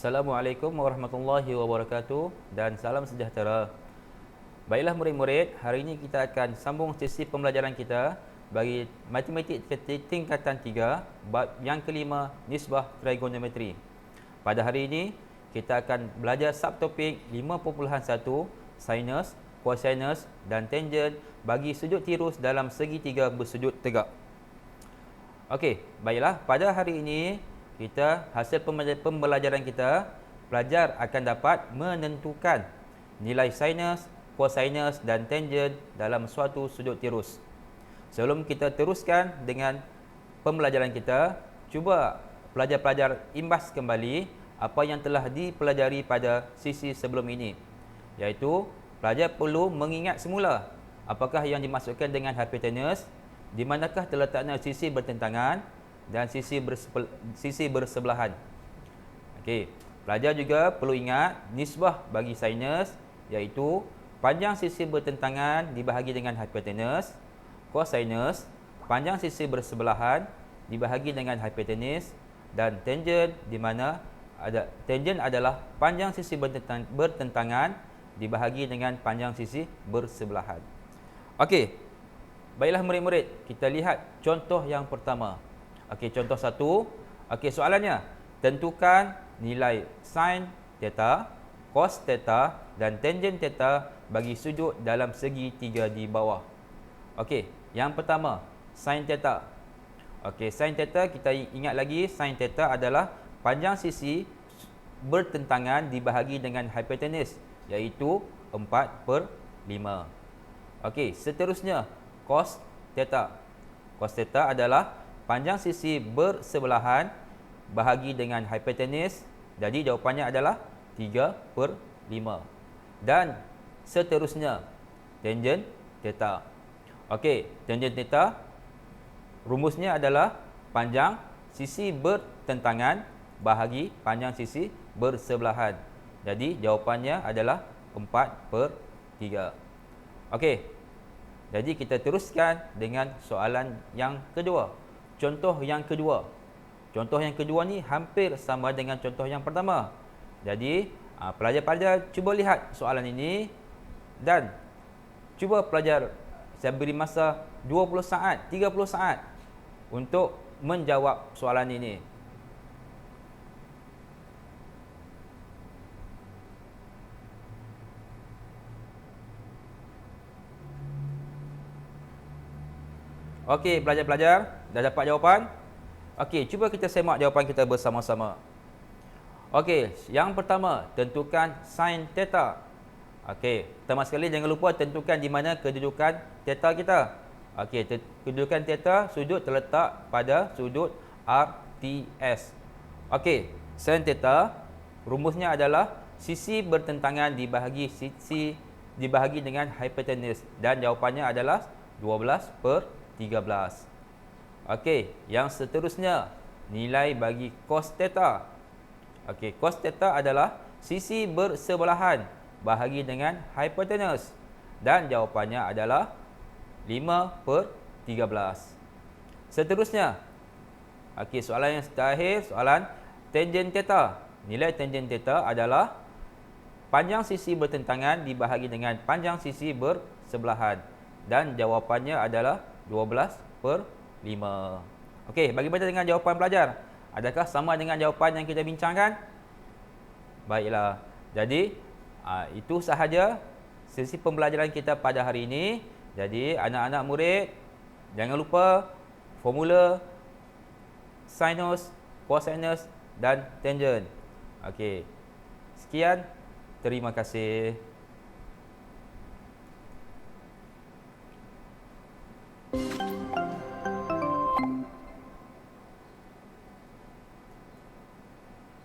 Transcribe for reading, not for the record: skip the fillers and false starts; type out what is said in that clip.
Assalamualaikum warahmatullahi wabarakatuh dan salam sejahtera. Baiklah murid-murid, hari ini kita akan sambung sesi pembelajaran kita bagi matematik tingkatan 3, bab yang kelima, nisbah trigonometri. Pada hari ini, kita akan belajar subtopik 5.1, sinus, cosinus dan tangent bagi sudut tirus dalam segitiga bersudut tegak. Okey, baiklah, pada hari ini hasil pembelajaran kita, pelajar akan dapat menentukan nilai sinus, cosinus dan tangent dalam suatu sudut tirus. Sebelum kita teruskan dengan pembelajaran kita, cuba pelajar-pelajar imbas kembali apa yang telah dipelajari pada sisi sebelum ini. Iaitu, pelajar perlu mengingat semula apakah yang dimaksudkan dengan hipotenus, di manakah terletaknya sisi bertentangan dan sisi bersebelahan. Okey, pelajar juga perlu ingat nisbah bagi sinus, iaitu panjang sisi bertentangan dibahagi dengan hipotenus, cosinus panjang sisi bersebelahan dibahagi dengan hipotenus, dan tangent di mana tangent adalah panjang sisi bertentangan dibahagi dengan panjang sisi bersebelahan. Okey, baiklah murid-murid, kita lihat contoh yang pertama. Okey, contoh 1. Okey, soalannya, tentukan nilai sin theta, cos theta dan tangent theta bagi sudut dalam segitiga di bawah. Okey, yang pertama, sin theta. Okey, sin theta, kita ingat lagi, sin theta adalah panjang sisi bertentangan dibahagi dengan hipotenus, iaitu 4/5. Okey, seterusnya, cos theta. Cos theta adalah panjang sisi bersebelahan bahagi dengan hipotenus, jadi jawapannya adalah 3/5. Dan seterusnya, tangent theta. Okey, tangent theta rumusnya adalah panjang sisi bertentangan bahagi panjang sisi bersebelahan. Jadi jawapannya adalah 4/3. Okey, jadi kita teruskan dengan soalan yang kedua. Contoh yang kedua. Contoh yang kedua ni hampir sama dengan contoh yang pertama. Jadi, pelajar-pelajar cuba lihat soalan ini dan cuba pelajar, saya beri masa 20 saat, 30 saat untuk menjawab soalan ini. Okey, pelajar-pelajar, dah dapat jawapan? Okey, cuba kita semak jawapan kita bersama-sama. Okey, yang pertama, tentukan sin theta. Okey, pertama sekali jangan lupa tentukan di mana kedudukan theta kita. Okey, kedudukan theta, sudut terletak pada sudut RTS. Okey, sin theta rumusnya adalah sisi bertentangan dibahagi dengan hipotenus, dan jawapannya adalah 12/13. Okey, yang seterusnya, nilai bagi cos theta. Okey, cos theta adalah sisi bersebelahan bahagi dengan hipotenus, dan jawapannya adalah 5/13. Seterusnya, okey, soalan yang terakhir, soalan tangent theta. Nilai tangent theta adalah panjang sisi bertentangan dibahagi dengan panjang sisi bersebelahan, dan jawapannya adalah 12/5. Okey, bagaimana dengan jawapan pelajar? Adakah sama dengan jawapan yang kita bincangkan? Baiklah. Jadi, itu sahaja sesi pembelajaran kita pada hari ini. Jadi, anak-anak murid, jangan lupa formula sinus, cosinus dan tangent. Okey. Sekian. Terima kasih.